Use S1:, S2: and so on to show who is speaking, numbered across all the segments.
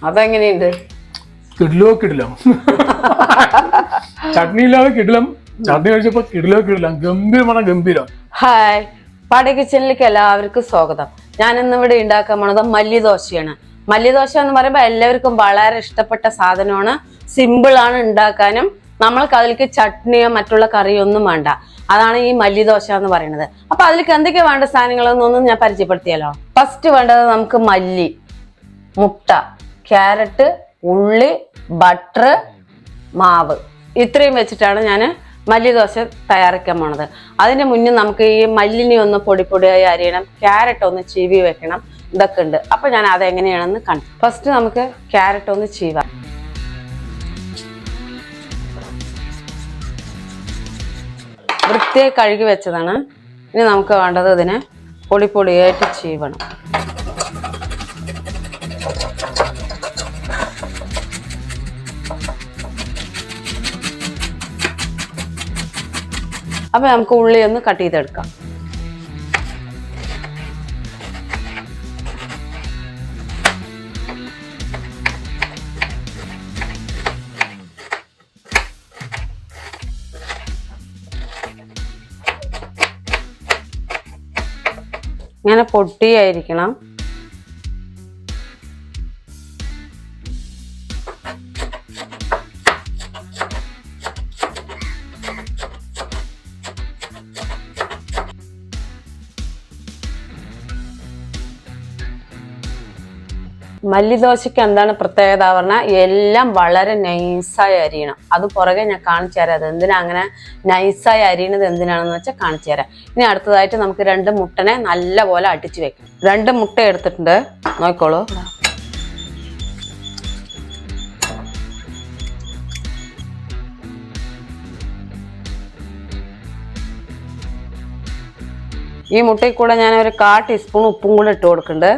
S1: അതെങ്ങനെയുണ്ട്?
S2: കിടിലം. ചട്നി ഇല്ലാതെ കിടിലം, ചട്നി കഴിച്ചപ്പോ കിടിലം, ഗംഭീരം.
S1: ഹായ്, പാടി കിച്ചണിലേക്ക് എല്ലാവർക്കും സ്വാഗതം. ഞാൻ ഇന്നിവിടെ ഉണ്ടാക്കാൻ പോണത് മല്ലിദോശയാണ്. മല്ലിദോശ എന്ന് പറയുമ്പോൾ എല്ലാവർക്കും വളരെ ഇഷ്ടപ്പെട്ട സാധനമാണ്. സിമ്പിൾ ആണ് ഉണ്ടാക്കാനും. നമ്മൾക്ക് അതിലേക്ക് ചട്നിയോ മറ്റുള്ള കറിയോ ഒന്നും വേണ്ട. അതാണ് ഈ മല്ലിദോശ എന്ന് പറയുന്നത്. അപ്പൊ അതിലേക്ക് എന്തൊക്കെയാ വേണ്ട സാധനങ്ങളെന്നൊന്നും ഞാൻ പരിചയപ്പെടുത്തിയാലോ. ഫസ്റ്റ് വേണ്ടത് നമുക്ക് മല്ലി, മുട്ട, ക്യാരറ്റ്, ഉള്ളി, ബട്ടർ, മാവ്, ഇത്രയും വെച്ചിട്ടാണ് ഞാൻ മല്ലിദോശ തയ്യാറാക്കാൻ പോണത്. അതിന് മുന്നേ നമുക്ക് ഈ മല്ലിനെ ഒന്ന് പൊടിയായി അരിയണം, ക്യാരറ്റ് ഒന്ന് ചീവി വെക്കണം, ഇതൊക്കെ ഉണ്ട്. അപ്പൊ ഞാൻ അതെങ്ങനെയാണെന്ന് കണ്ടു. ഫസ്റ്റ് നമുക്ക് ക്യാരറ്റ് ഒന്ന് ചീവാം. വൃത്തിയായി കഴുകി വെച്ചതാണ്. ഇനി നമുക്ക് വേണ്ടത് ഇതിനെ പൊടിയായിട്ട് ചീവണം. അപ്പൊ നമുക്ക് ഉള്ളി ഒന്ന് കട്ട് ചെയ്തെടുക്കാം. ഇങ്ങനെ പൊട്ടിയായിരിക്കണം. മല്ലിദോശയ്ക്ക് എന്താണ് പ്രത്യേകത പറഞ്ഞാൽ എല്ലാം വളരെ നൈസായി അരിയണം. അത് പുറകെ ഞാൻ കാണിച്ചു തരാം. അത് എന്തിനാ അങ്ങനെ നൈസായി അരിയണത് എന്തിനാണെന്ന് വെച്ചാൽ കാണിച്ചു തരാം. ഇനി അടുത്തതായിട്ട് നമുക്ക് 2 മുട്ടനെ നല്ല പോലെ അടിച്ചു വെക്കണം. 2 മുട്ട എടുത്തിട്ടുണ്ട്, നോക്കോളൂ. ഈ മുട്ടയിൽ കൂടെ ഞാൻ ഒരു 1/4 ടീസ്പൂൺ ഉപ്പും കൂടെ ഇട്ട് കൊടുക്കുന്നുണ്ട്.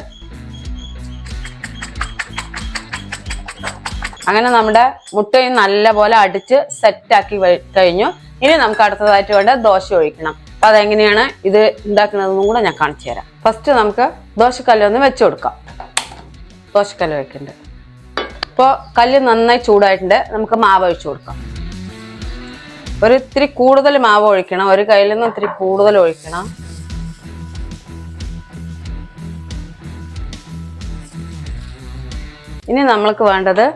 S1: അങ്ങനെ നമ്മുടെ മുട്ടയും നല്ല പോലെ അടിച്ച് സെറ്റാക്കി കഴിഞ്ഞു. ഇനി നമുക്ക് അടുത്തതായിട്ട് വേണ്ട ദോശ ഒഴിക്കണം. അപ്പൊ അതെങ്ങനെയാണ് ഇത് ഉണ്ടാക്കുന്നതെന്നും കൂടെ ഞാൻ കാണിച്ചു തരാം. ഫസ്റ്റ് നമുക്ക് ദോശക്കല്ലൊന്ന് വെച്ച് കൊടുക്കാം. ദോശക്കല്ല് വെക്കുന്നുണ്ട്. ഇപ്പോൾ കല്ല് നന്നായി ചൂടായിട്ടുണ്ട്. നമുക്ക് മാവ് ഒഴിച്ചു കൊടുക്കാം. ഇത്തിരി കൂടുതൽ മാവ് ഒഴിക്കണം. ഒരു കയ്യിൽ നിന്ന് ഇത്തിരി കൂടുതൽ ഒഴിക്കണം. ഇനി നമ്മൾക്ക് വേണ്ടത്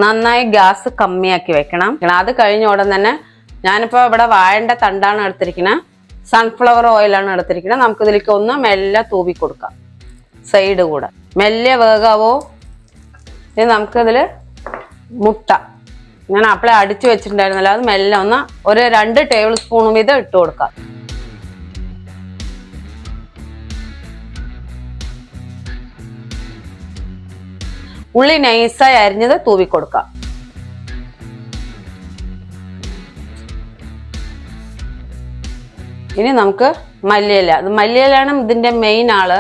S1: നന്നായി ഗ്യാസ് കമ്മിയാക്കി വെക്കണം. അത് കഴിഞ്ഞ ഉടൻ തന്നെ ഞാനിപ്പോൾ ഇവിടെ വാഴന്റെ തണ്ടാണ് എടുത്തിരിക്കുന്നത്, സൺഫ്ലവർ ഓയിലാണ് എടുത്തിരിക്കുന്നത്. നമുക്ക് ഇതിലേക്ക് ഒന്ന് മെല്ലെ തൂവി കൊടുക്കാം, സൈഡ് കൂടെ മെല്ലെ വേകാവോ. ഇനി നമുക്കിതിൽ മുട്ട ഞാൻ അപ്പളെ അടിച്ചു വെച്ചിട്ടുണ്ടായിരുന്നല്ലോ, അത് മെല്ലെ ഒന്ന് ഒരു 2 ടേബിൾ സ്പൂൺ വീതം ഇട്ട് കൊടുക്കാം. ഉള്ളി നൈസായി അരിഞ്ഞത് തൂവി കൊടുക്കാം. ഇനി നമുക്ക് മല്ലിയില, മല്ലിയിലാണ് ഇതിന്റെ മെയിൻ ആള്,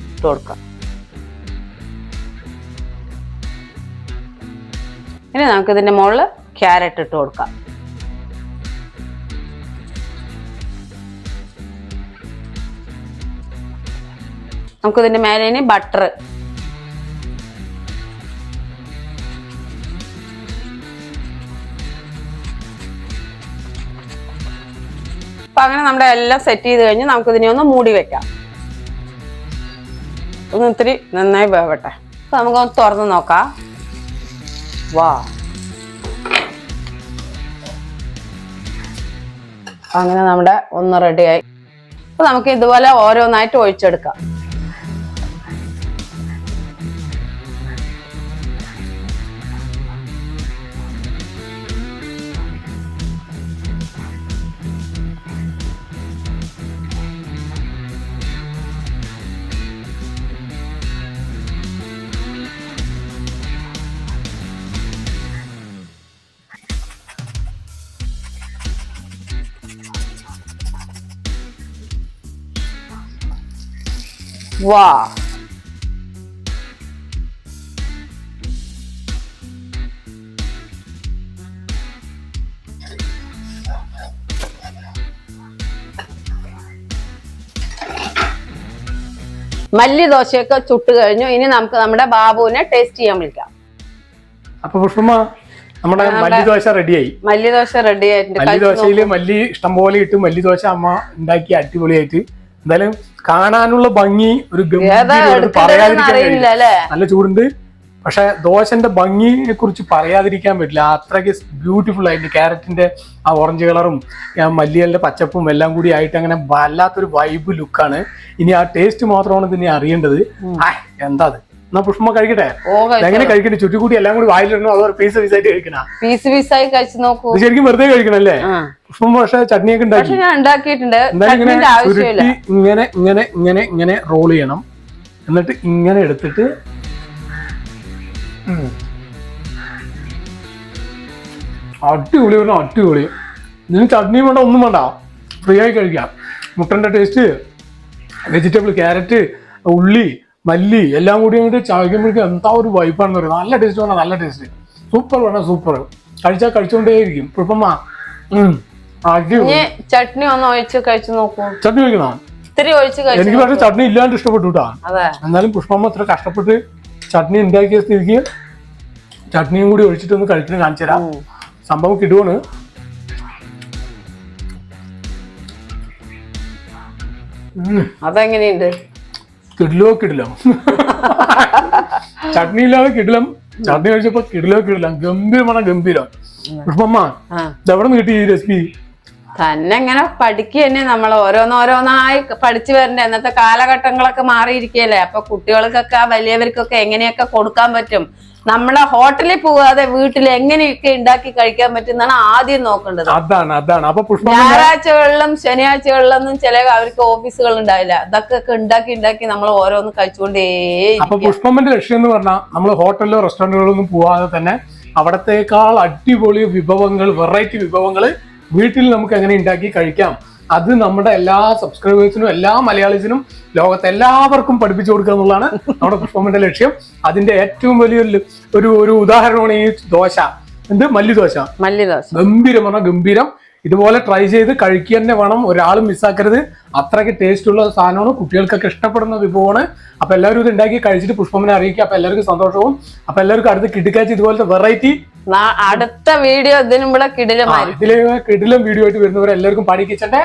S1: ഇട്ട് കൊടുക്കാം. ഇനി നമുക്ക് ഇതിന്റെ മുകളിൽ ക്യാരറ്റ് ഇട്ട് കൊടുക്കാം. നമുക്കിതിന്റെ മേലെ ഇനി ബട്ടർ, അപ്പൊ അങ്ങനെ നമ്മുടെ എല്ലാം സെറ്റ് ചെയ്ത് കഴിഞ്ഞ് നമുക്ക് ഇതിനെ ഒന്ന് മൂടി വെക്കാം. ഒന്ന് ഇത്തിരി നന്നായി വേവട്ടെ. അപ്പൊ നമുക്കൊന്ന് തുറന്ന് നോക്കാം. വാ, അങ്ങനെ നമ്മുടെ ഒന്ന് റെഡിയായി. അപ്പൊ നമുക്ക് ഇതുപോലെ ഓരോന്നായിട്ട് ഒഴിച്ചെടുക്കാം. വാ, മല്ലി ദോശയൊക്കെ ചുട്ട് കഴിഞ്ഞു. ഇനി നമുക്ക് നമ്മുടെ ബാബുവിനെ ടേസ്റ്റ് ചെയ്യാൻ വിളിക്കാം.
S2: അപ്പൊ പുഷ്പമ്മ നമ്മുടെ മല്ലി ദോശ റെഡിയായി.
S1: മല്ലി ദോശ റെഡി ആയിട്ടുണ്ട്.
S2: മല്ലി ദോശയില് മല്ലി ഇഷ്ടം പോലെ ഇട്ട് മല്ലി ദോശ അമ്മ ഉണ്ടാക്കി അടിപൊളിയായിട്ട്. എന്തായാലും കാണാനുള്ള ഭംഗി ഒരു
S1: അറിയില്ല അല്ലേ,
S2: നല്ല ചൂടുണ്ട്. പക്ഷെ ദോശന്റെ ഭംഗിയെ കുറിച്ച് പറയാതിരിക്കാൻ പറ്റില്ല. അത്രയ്ക്ക് ബ്യൂട്ടിഫുൾ ആയിട്ട് ക്യാരറ്റിന്റെ ആ ഓറഞ്ച് കളറും മല്ലികളുടെ പച്ചപ്പും എല്ലാം കൂടി ആയിട്ട് അങ്ങനെ വല്ലാത്തൊരു വൈബ് ലുക്കാണ്. ഇനി ആ ടേസ്റ്റ് മാത്രമാണ് പിന്നെ അറിയേണ്ടത്. എന്താ അത്? എന്നാ പുഷ്പ കഴിക്കട്ടെ. എങ്ങനെ കഴിക്കട്ടെ? ചുറ്റുകൂടി എല്ലാം കൂടി വായിലിടണോ അതോ പീസ് പീസായിട്ട് കഴിക്കണ?
S1: പീസ് പീസായി കഴിച്ചു നോക്കൂ.
S2: ശരിക്കും വെറുതെ കഴിക്കണല്ലേ? പുഷ്പം പക്ഷെ ചട്നിയൊക്കെ
S1: ഉണ്ടാക്കിയിട്ടുണ്ട്.
S2: ഇങ്ങനെ ഇങ്ങനെ ഇങ്ങനെ ഇങ്ങനെ റോൾ ചെയ്യണം. എന്നിട്ട് ഇങ്ങനെ എടുത്തിട്ട് അടിപൊളി പറഞ്ഞ അടിപൊളി. ഇതിന് ചട്നിയും വേണ്ട, ഒന്നും വേണ്ട, ഫ്രീ ആയി കഴിക്കാം. മുട്ടന്റെ ടേസ്റ്റ്, വെജിറ്റബിൾ, ക്യാരറ്റ്, ഉള്ളി, മല്ലി എല്ലാം കൂടി അങ്ങോട്ട് ചവയ്ക്കുമ്പോഴേക്കും എന്താ ഒരു വൈബാണെന്ന് പറയുന്നത്. നല്ല ടേസ്റ്റ് വേണം, നല്ല ടേസ്റ്റ്. സൂപ്പർ വേണം, സൂപ്പർ. കഴിച്ചാൽ കഴിച്ചോണ്ടേയിരിക്കും. പുഷ്പമ്മ
S1: ചട്നി ഒന്ന് ഒഴിച്ച് കഴിച്ചു നോക്കൂ.
S2: ചട്നി കഴിക്കണോ? എനിക്ക് പക്ഷേ ചട്നി ഇല്ലാണ്ട് ഇഷ്ടപ്പെട്ടു കേട്ടാ. എന്നാലും പുഷ്പമ്മ ഇത്ര കഷ്ടപ്പെട്ട് ചട്നി ഉണ്ടാക്കിയ സ്ഥിതിക്ക് ചട്നിയും കൂടി ഒഴിച്ചിട്ടൊന്ന് കഴിച്ചിട്ട് കാണിച്ചു തരാം. സംഭവം കിടുവാണ്.
S1: അതെങ്ങനെയുണ്ട്?
S2: കിടിലം. ചട്നി ഇല്ലാതെ കിടിലം. ചട്നി കഴിച്ചപ്പോ കിടിലം. ഗംഭീരമാണ്, ഗംഭീരം. പുഷ്പമ്മ എവിടെ നിന്ന് കിട്ടി ഈ റെസിപ്പി?
S1: തന്നെ ഇങ്ങനെ പഠിക്കുക തന്നെ, നമ്മൾ ഓരോന്നോരോന്നായി പഠിച്ചു വരണ്ടേ. ഇന്നത്തെ കാലഘട്ടങ്ങളൊക്കെ മാറിയിരിക്കല്ലേ. അപ്പൊ കുട്ടികൾക്കൊക്കെ വലിയവർക്കൊക്കെ എങ്ങനെയൊക്കെ കൊടുക്കാൻ പറ്റും, നമ്മളെ ഹോട്ടലിൽ പോകാതെ വീട്ടിൽ എങ്ങനെയൊക്കെ ഉണ്ടാക്കി കഴിക്കാൻ പറ്റും എന്നാണ് ആദ്യം നോക്കേണ്ടത്.
S2: അതാണ്. അപ്പൊ
S1: ഞായറാഴ്ചകളിലും ശനിയാഴ്ചകളിലൊന്നും ചില അവർക്ക് ഓഫീസുകൾ ഉണ്ടാവില്ല. ഇതൊക്കെ ഉണ്ടാക്കി നമ്മൾ ഓരോന്ന് കഴിച്ചുകൊണ്ടേ.
S2: അപ്പൊ പുഷ്പമ്മന്റെ ലക്ഷ്യം എന്ന് പറഞ്ഞാൽ നമ്മൾ ഹോട്ടലിലോ റെസ്റ്റോറന്റുകളിലൊന്നും പോവാതെ തന്നെ അവിടത്തേക്കാൾ അടിപൊളി വിഭവങ്ങൾ, വെറൈറ്റി വിഭവങ്ങൾ വീട്ടിൽ നമുക്ക് എങ്ങനെ ഉണ്ടാക്കി കഴിക്കാം, അത് നമ്മുടെ എല്ലാ സബ്സ്ക്രൈബേഴ്സിനും എല്ലാ മലയാളീസിനും ലോകത്തെ എല്ലാവർക്കും പഠിപ്പിച്ചു കൊടുക്കുക എന്നുള്ളതാണ് നമ്മുടെ പുഷ്പമ്മന്റെ ലക്ഷ്യം. അതിന്റെ ഏറ്റവും വലിയൊരു ഒരു ഉദാഹരണമാണ് ഈ ദോശ. മല്ലി ദോശ. ഗംഭീരം. ഇതുപോലെ ട്രൈ ചെയ്ത് കഴിക്കുക തന്നെ വേണം, ഒരാളും മിസ്സാക്കരുത്. അത്രയ്ക്ക് ടേസ്റ്റ് ഉള്ള സാധനമാണ്, കുട്ടികൾക്കൊക്കെ ഇഷ്ടപ്പെടുന്ന വിഭവമാണ്. അപ്പൊ എല്ലാവരും ഇത് ഉണ്ടാക്കി കഴിച്ചിട്ട് പുഷ്പമ്മനെ അറിയിക്കുക. അപ്പൊ എല്ലാവർക്കും സന്തോഷവും. അപ്പൊ എല്ലാവർക്കും അടുത്ത് കിടക്കാച്ച് ഇതുപോലത്തെ വെറൈറ്റി
S1: അടുത്ത വീഡിയോ ഇതിലും കിടിലം വീഡിയോ ആയിട്ട് വരുന്നവരെ
S2: എല്ലാവർക്കും പാടി കിച്ചന്റെ